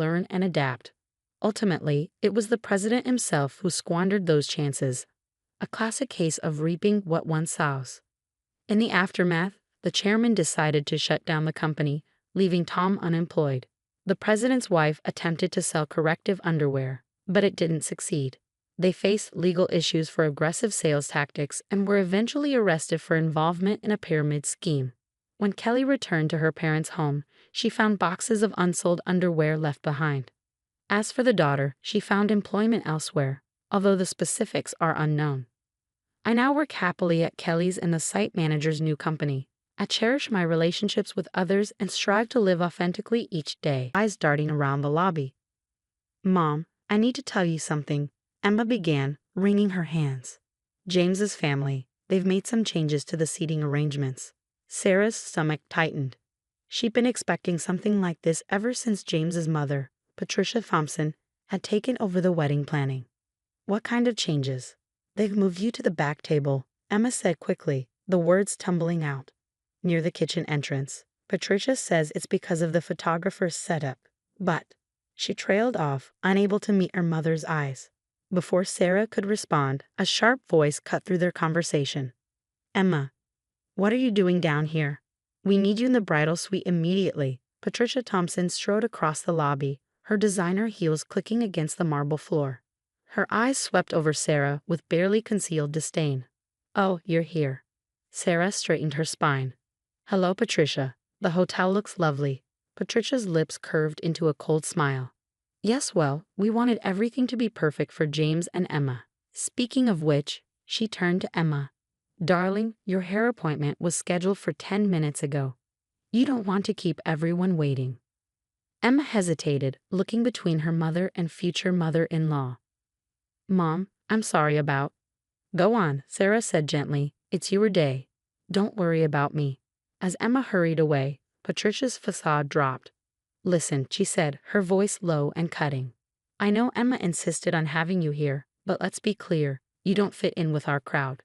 learn and adapt. Ultimately, it was the president himself who squandered those chances. A classic case of reaping what one sows. In the aftermath, the chairman decided to shut down the company, leaving Tom unemployed. The president's wife attempted to sell corrective underwear, but it didn't succeed. They faced legal issues for aggressive sales tactics and were eventually arrested for involvement in a pyramid scheme. When Kelly returned to her parents' home, she found boxes of unsold underwear left behind. As for the daughter, she found employment elsewhere, although the specifics are unknown. I now work happily at Kelly's and the site manager's new company. I cherish my relationships with others and strive to live authentically each day. Eyes darting around the lobby. Mom, I need to tell you something, Emma began, wringing her hands. James's family, they've made some changes to the seating arrangements. Sarah's stomach tightened. She'd been expecting something like this ever since James's mother, Patricia Thompson, had taken over the wedding planning. What kind of changes? They've moved you to the back table, Emma said quickly, the words tumbling out. Near the kitchen entrance. Patricia says it's because of the photographer's setup. But she trailed off, unable to meet her mother's eyes. Before Sarah could respond, a sharp voice cut through their conversation. Emma, what are you doing down here? We need you in the bridal suite immediately. Patricia Thompson strode across the lobby, her designer heels clicking against the marble floor. Her eyes swept over Sarah with barely concealed disdain. Oh, you're here. Sarah straightened her spine. Hello, Patricia. The hotel looks lovely. Patricia's lips curved into a cold smile. Yes, well, we wanted everything to be perfect for James and Emma. Speaking of which, she turned to Emma. Darling, your hair appointment was scheduled for 10 minutes ago. You don't want to keep everyone waiting. Emma hesitated, looking between her mother and future mother-in-law. Mom, I'm sorry about. Go on, Sarah said gently. It's your day. Don't worry about me. As Emma hurried away, Patricia's facade dropped. Listen, she said, her voice low and cutting. I know Emma insisted on having you here, but let's be clear, you don't fit in with our crowd.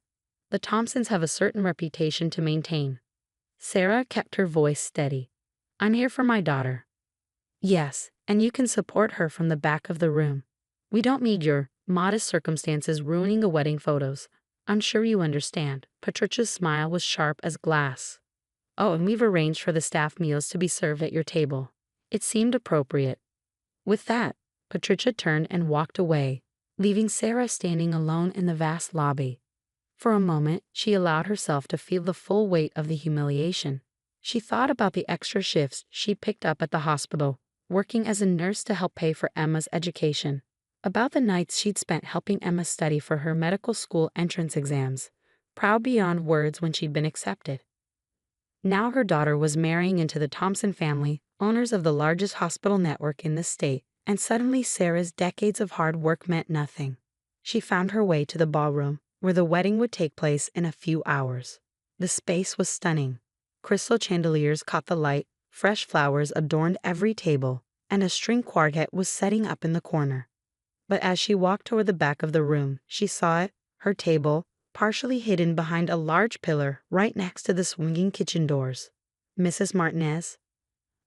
The Thompsons have a certain reputation to maintain. Sarah kept her voice steady. I'm here for my daughter. Yes, and you can support her from the back of the room. We don't need your modest circumstances ruining the wedding photos. I'm sure you understand. Patricia's smile was sharp as glass. Oh, and we've arranged for the staff meals to be served at your table. It seemed appropriate. With that, Patricia turned and walked away, leaving Sarah standing alone in the vast lobby. For a moment, she allowed herself to feel the full weight of the humiliation. She thought about the extra shifts she picked up at the hospital, working as a nurse to help pay for Emma's education. About the nights she'd spent helping Emma study for her medical school entrance exams, proud beyond words when she'd been accepted. Now her daughter was marrying into the Thompson family, owners of the largest hospital network in the state, and suddenly Sarah's decades of hard work meant nothing. She found her way to the ballroom, where the wedding would take place in a few hours. The space was stunning. Crystal chandeliers caught the light, fresh flowers adorned every table, and a string quartet was setting up in the corner. But as she walked toward the back of the room, she saw it, her table, partially hidden behind a large pillar right next to the swinging kitchen doors. Mrs. Martinez?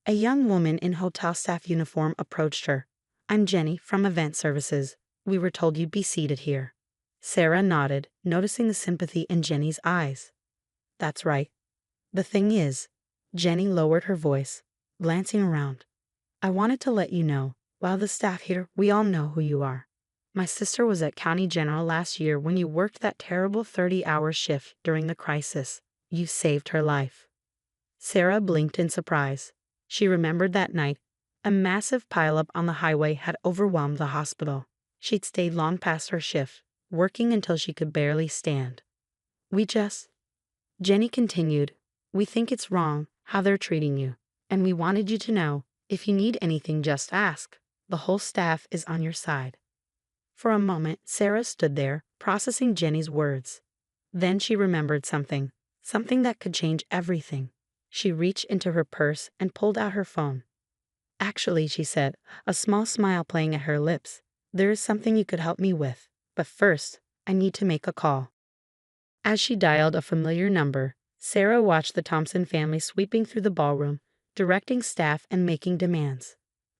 A young woman in hotel staff uniform approached her. I'm Jenny from Event Services. We were told you'd be seated here. Sarah nodded, noticing the sympathy in Jenny's eyes. That's right. The thing is, Jenny lowered her voice, glancing around. I wanted to let you know, while the staff here, we all know who you are. My sister was at County General last year when you worked that terrible 30-hour shift during the crisis. You saved her life. Sarah blinked in surprise. She remembered that night. A massive pileup on the highway had overwhelmed the hospital. She'd stayed long past her shift, working until she could barely stand. Jenny continued, we think it's wrong how they're treating you, and we wanted you to know, if you need anything, just ask. The whole staff is on your side. For a moment, Sarah stood there, processing Jenny's words. Then she remembered something that could change everything. She reached into her purse and pulled out her phone. Actually, she said, a small smile playing at her lips, there is something you could help me with, but first, I need to make a call. As she dialed a familiar number, Sarah watched the Thompson family sweeping through the ballroom, directing staff and making demands.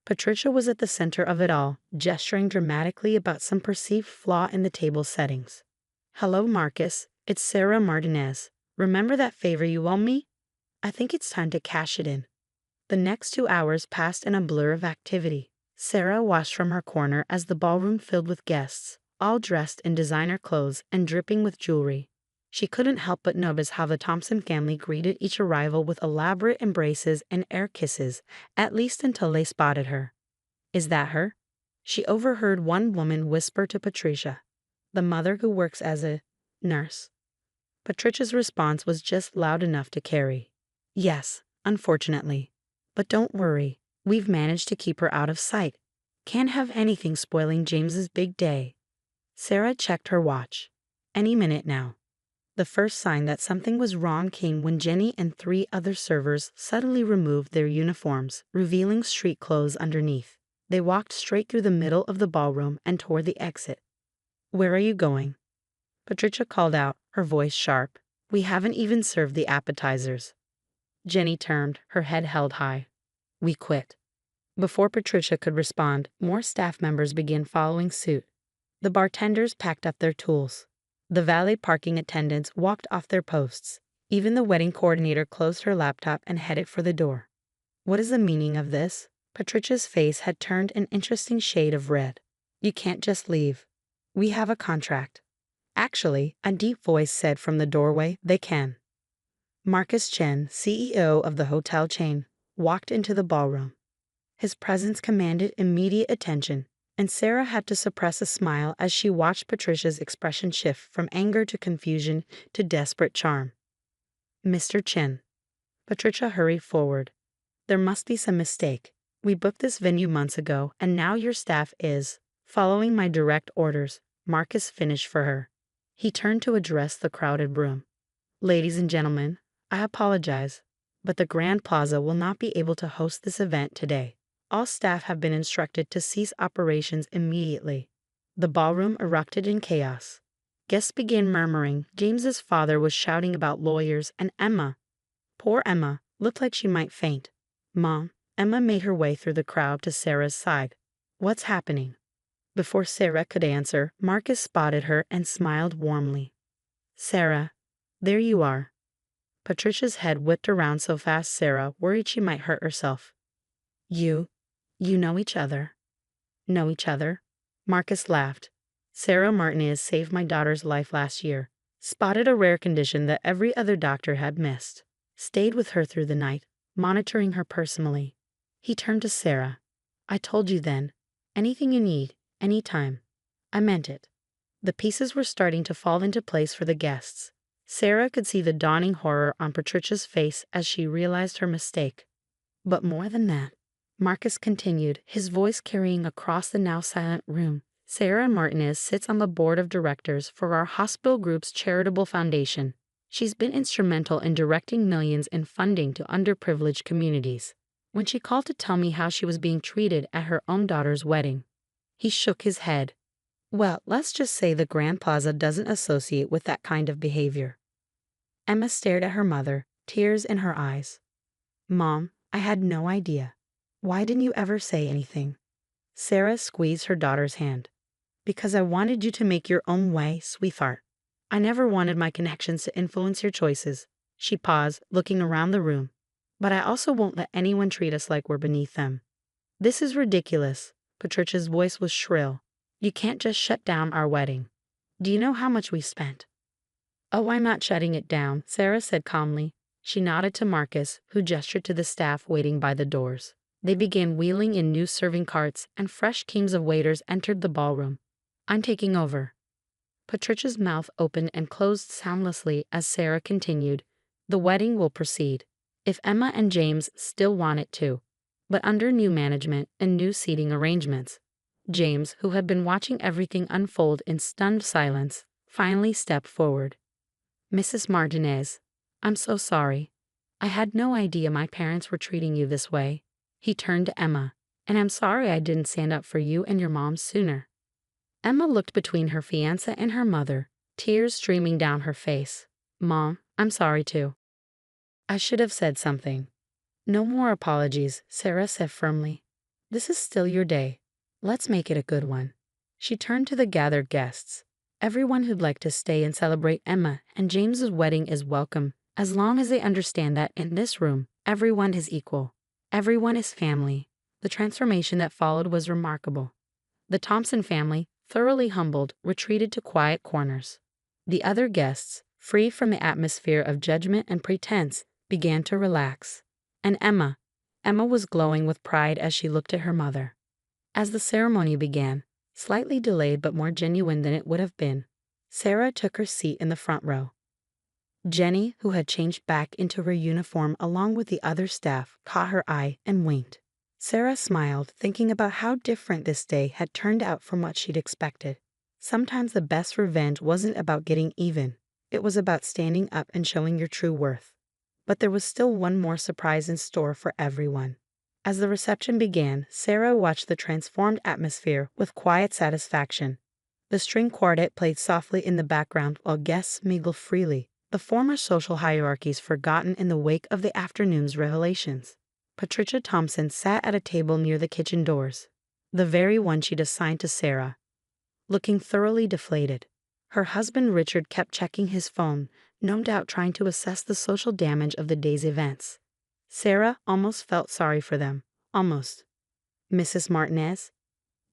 Patricia was at the center of it all, gesturing dramatically about some perceived flaw in the table settings. "Hello, Marcus. It's Sarah Martinez. Remember that favor you owe me? I think it's time to cash it in." The next 2 hours passed in a blur of activity. Sarah watched from her corner as the ballroom filled with guests, all dressed in designer clothes and dripping with jewelry. She couldn't help but notice how the Thompson family greeted each arrival with elaborate embraces and air kisses, at least until they spotted her. "Is that her?" She overheard one woman whisper to Patricia, "The mother who works as a nurse." Patricia's response was just loud enough to carry. "Yes, unfortunately. But don't worry, we've managed to keep her out of sight. Can't have anything spoiling James's big day." Sarah checked her watch. Any minute now. The first sign that something was wrong came when Jenny and 3 other servers suddenly removed their uniforms, revealing street clothes underneath. They walked straight through the middle of the ballroom and toward the exit. "Where are you going?" Patricia called out, her voice sharp. "We haven't even served the appetizers." Jenny turned, her head held high. "We quit." Before Patricia could respond, more staff members began following suit. The bartenders packed up their tools. The valet parking attendants walked off their posts. Even the wedding coordinator closed her laptop and headed for the door. "What is the meaning of this?" Patricia's face had turned an interesting shade of red. "You can't just leave. We have a contract." "Actually," a deep voice said from the doorway, "they can." Marcus Chen, CEO of the hotel chain, walked into the ballroom. His presence commanded immediate attention, and Sarah had to suppress a smile as she watched Patricia's expression shift from anger to confusion to desperate charm. "Mr. Chen." Patricia hurried forward. "There must be some mistake. We booked this venue months ago, and now your staff is following my direct orders." Marcus finished for her. He turned to address the crowded room. "Ladies and gentlemen, I apologize, but the Grand Plaza will not be able to host this event today. All staff have been instructed to cease operations immediately." The ballroom erupted in chaos. Guests began murmuring. James's father was shouting about lawyers, and Emma, poor Emma, looked like she might faint. "Mom," Emma made her way through the crowd to Sarah's side. "What's happening?" Before Sarah could answer, Marcus spotted her and smiled warmly. "Sarah, there you are." Patricia's head whipped around so fast Sarah worried she might hurt herself. You know each other." "Know each other?" Marcus laughed. "Sarah Martinez saved my daughter's life last year. Spotted a rare condition that every other doctor had missed. Stayed with her through the night, monitoring her personally." He turned to Sarah. "I told you then. Anything you need, anytime." I meant it. The pieces were starting to fall into place for the guests. Sarah could see the dawning horror on Patricia's face as she realized her mistake. "But more than that," Marcus continued, his voice carrying across the now silent room. "Sarah Martinez sits on the board of directors for our hospital group's charitable foundation. She's been instrumental in directing millions in funding to underprivileged communities. When she called to tell me how she was being treated at her own daughter's wedding." He shook his head. "Well, let's just say the Grand Plaza doesn't associate with that kind of behavior." Emma stared at her mother, tears in her eyes. "Mom, I had no idea. Why didn't you ever say anything?" Sarah squeezed her daughter's hand. "Because I wanted you to make your own way, sweetheart. I never wanted my connections to influence your choices." She paused, looking around the room. "But I also won't let anyone treat us like we're beneath them." "This is ridiculous." Patricia's voice was shrill. "You can't just shut down our wedding. Do you know how much we spent?" "Oh, I'm not shutting it down," Sarah said calmly. She nodded to Marcus, who gestured to the staff waiting by the doors. They began wheeling in new serving carts, and fresh teams of waiters entered the ballroom. "I'm taking over." Patricia's mouth opened and closed soundlessly as Sarah continued. "The wedding will proceed, if Emma and James still want it to, but under new management and new seating arrangements." James, who had been watching everything unfold in stunned silence, finally stepped forward. "Mrs. Martinez, I'm so sorry. I had no idea my parents were treating you this way." He turned to Emma. "And I'm sorry I didn't stand up for you and your mom sooner." Emma looked between her fiancé and her mother, tears streaming down her face. "Mom, I'm sorry too. I should have said something." "No more apologies," Sarah said firmly. This is still your day. Let's make it a good one. She turned to the gathered guests. Everyone who'd like to stay and celebrate Emma and James's wedding is welcome, as long as they understand that in this room, everyone is equal. Everyone is family. The transformation that followed was remarkable. The Thompson family, thoroughly humbled, retreated to quiet corners. The other guests, free from the atmosphere of judgment and pretense, began to relax. And Emma was glowing with pride as she looked at her mother. As the ceremony began, slightly delayed but more genuine than it would have been, Sarah took her seat in the front row. Jenny, who had changed back into her uniform along with the other staff, caught her eye and winked. Sarah smiled, thinking about how different this day had turned out from what she'd expected. Sometimes the best revenge wasn't about getting even. It was about standing up and showing your true worth. But there was still one more surprise in store for everyone. As the reception began, Sarah watched the transformed atmosphere with quiet satisfaction. The string quartet played softly in the background while guests mingled freely, the former social hierarchies forgotten in the wake of the afternoon's revelations. Patricia Thompson sat at a table near the kitchen doors, the very one she'd assigned to Sarah, looking thoroughly deflated. Her husband Richard kept checking his phone, no doubt trying to assess the social damage of the day's events. Sarah almost felt sorry for them. Almost. Mrs. Martinez?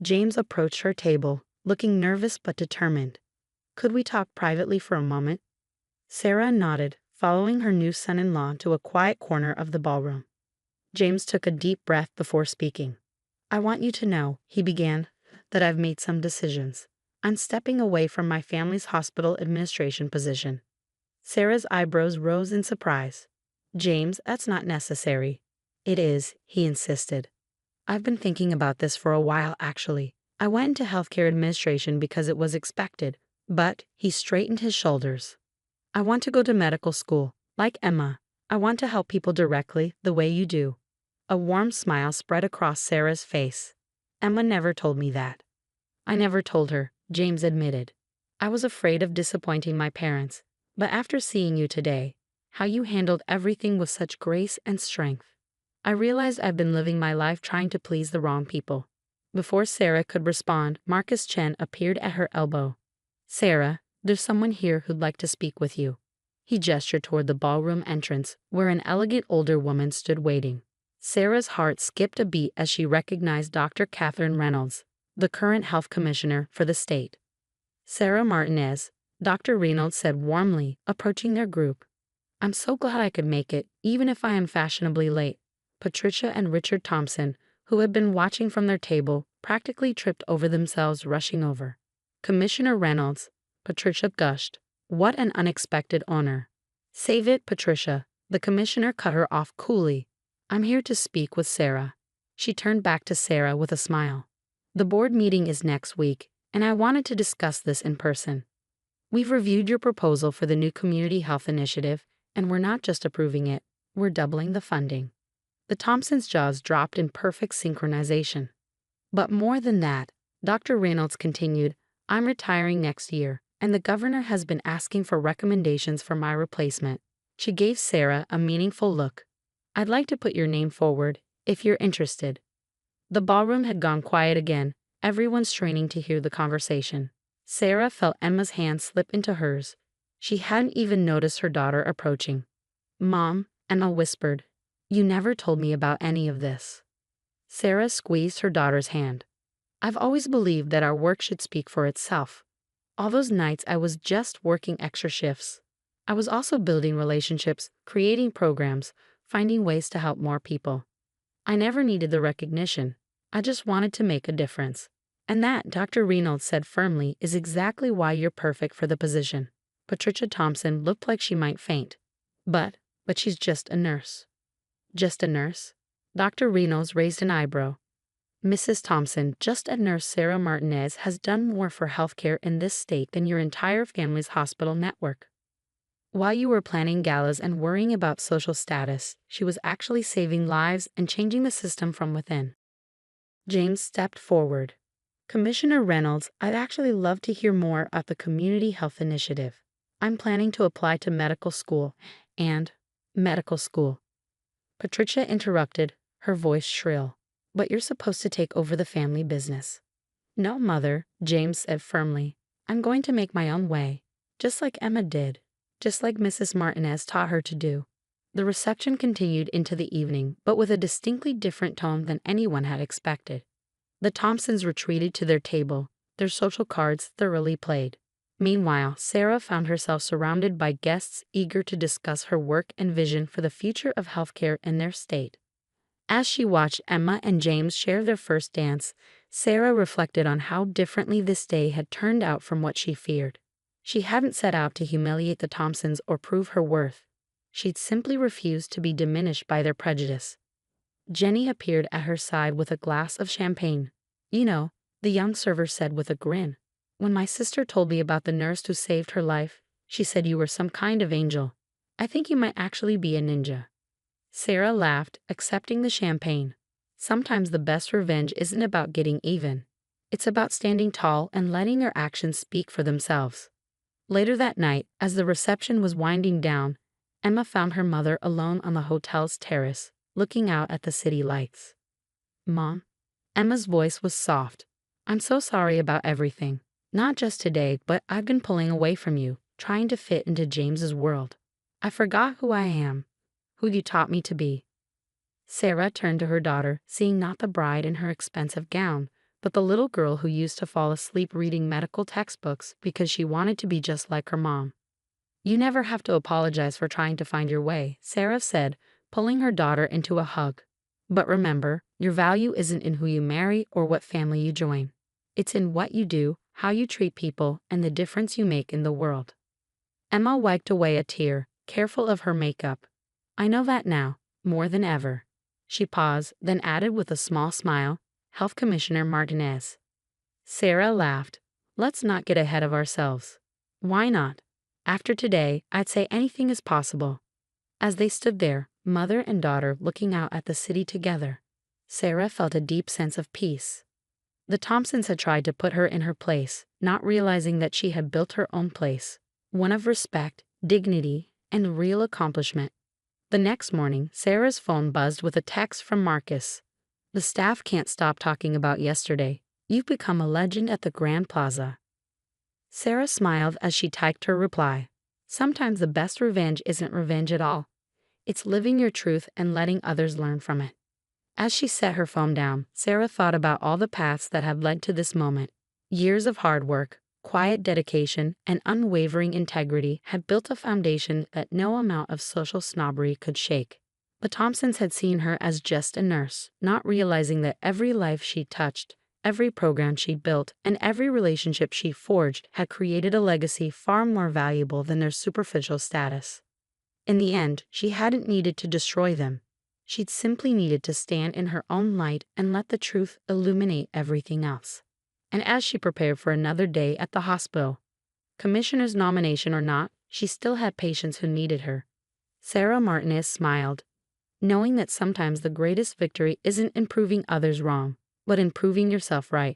James approached her table, looking nervous but determined. Could we talk privately for a moment? Sarah nodded, following her new son-in-law to a quiet corner of the ballroom. James took a deep breath before speaking. I want you to know, he began, that I've made some decisions. I'm stepping away from my family's hospital administration position. Sarah's eyebrows rose in surprise. James, that's not necessary. It is, he insisted. I've been thinking about this for a while, actually. I went into healthcare administration because it was expected, but he straightened his shoulders. I want to go to medical school, like Emma. I want to help people directly, the way you do. A warm smile spread across Sarah's face. Emma never told me that. I never told her, James admitted. I was afraid of disappointing my parents, but after seeing you today, how you handled everything with such grace and strength, I realized I've been living my life trying to please the wrong people. Before Sarah could respond, Marcus Chen appeared at her elbow. Sarah, there's someone here who'd like to speak with you. He gestured toward the ballroom entrance, where an elegant older woman stood waiting. Sarah's heart skipped a beat as she recognized Dr. Catherine Reynolds, the current health commissioner for the state. Sarah Martinez, Dr. Reynolds said warmly, approaching their group. I'm so glad I could make it, even if I am fashionably late. Patricia and Richard Thompson, who had been watching from their table, practically tripped over themselves rushing over. Commissioner Reynolds, Patricia gushed. What an unexpected honor. Save it, Patricia. The commissioner cut her off coolly. I'm here to speak with Sarah. She turned back to Sarah with a smile. The board meeting is next week, and I wanted to discuss this in person. We've reviewed your proposal for the new community health initiative, and we're not just approving it, we're doubling the funding. The Thompsons' jaws dropped in perfect synchronization. But more than that, Dr. Reynolds continued, I'm retiring next year, and the governor has been asking for recommendations for my replacement. She gave Sarah a meaningful look. I'd like to put your name forward, if you're interested. The ballroom had gone quiet again, everyone straining to hear the conversation. Sarah felt Emma's hand slip into hers. She hadn't even noticed her daughter approaching. Mom, Emma whispered, you never told me about any of this. Sarah squeezed her daughter's hand. I've always believed that our work should speak for itself. All those nights I was just working extra shifts. I was also building relationships, creating programs, finding ways to help more people. I never needed the recognition. I just wanted to make a difference. And that, Dr. Reynolds said firmly, is exactly why you're perfect for the position. Patricia Thompson looked like she might faint. But she's just a nurse. Just a nurse? Dr. Reynolds raised an eyebrow. Mrs. Thompson, just a nurse. Sarah Martinez has done more for healthcare in this state than your entire family's hospital network. While you were planning galas and worrying about social status, she was actually saving lives and changing the system from within. James stepped forward. Commissioner Reynolds, I'd actually love to hear more about the Community Health Initiative. I'm planning to apply to medical school. Medical school. Patricia interrupted, her voice shrill. but you're supposed to take over the family business. No, Mother, James said firmly. I'm going to make my own way, just like Emma did, just like Mrs. Martinez taught her to do. The reception continued into the evening, but with a distinctly different tone than anyone had expected. The Thompsons retreated to their table, their social cards thoroughly played. Meanwhile, Sarah found herself surrounded by guests eager to discuss her work and vision for the future of healthcare in their state. As she watched Emma and James share their first dance, Sarah reflected on how differently this day had turned out from what she feared. She hadn't set out to humiliate the Thompsons or prove her worth. She'd simply refused to be diminished by their prejudice. Jenny appeared at her side with a glass of champagne. You know, the young server said with a grin. When my sister told me about the nurse who saved her life, she said you were some kind of angel. I think you might actually be a ninja. Sarah laughed, accepting the champagne. Sometimes the best revenge isn't about getting even. It's about standing tall and letting your actions speak for themselves. Later that night, as the reception was winding down, Emma found her mother alone on the hotel's terrace, looking out at the city lights. Mom? Emma's voice was soft. I'm so sorry about everything. Not just today, but I've been pulling away from you, trying to fit into James's world. I forgot who I am, who you taught me to be. Sarah turned to her daughter, seeing not the bride in her expensive gown, but the little girl who used to fall asleep reading medical textbooks because she wanted to be just like her mom. You never have to apologize for trying to find your way, Sarah said, pulling her daughter into a hug. But remember, your value isn't in who you marry or what family you join. It's in what you do, how you treat people, and the difference you make in the world. Emma wiped away a tear, careful of her makeup. I know that now, more than ever. She paused, then added with a small smile, Health Commissioner Martinez. Sarah laughed. Let's not get ahead of ourselves. Why not? After today, I'd say anything is possible. As they stood there, mother and daughter looking out at the city together, Sarah felt a deep sense of peace. The Thompsons had tried to put her in her place, not realizing that she had built her own place, one of respect, dignity, and real accomplishment. The next morning, Sarah's phone buzzed with a text from Marcus. The staff can't stop talking about yesterday. You've become a legend at the Grand Plaza. Sarah smiled as she typed her reply. Sometimes the best revenge isn't revenge at all. It's living your truth and letting others learn from it. As she set her phone down, Sarah thought about all the paths that had led to this moment. Years of hard work, quiet dedication, and unwavering integrity had built a foundation that no amount of social snobbery could shake. The Thompsons had seen her as just a nurse, not realizing that every life she touched, every program she built, and every relationship she forged had created a legacy far more valuable than their superficial status. In the end, she hadn't needed to destroy them. She'd simply needed to stand in her own light and let the truth illuminate everything else. And as she prepared for another day at the hospital, commissioner's nomination or not, she still had patients who needed her. Sarah Martinez smiled, knowing that sometimes the greatest victory isn't in proving others wrong, but in proving yourself right.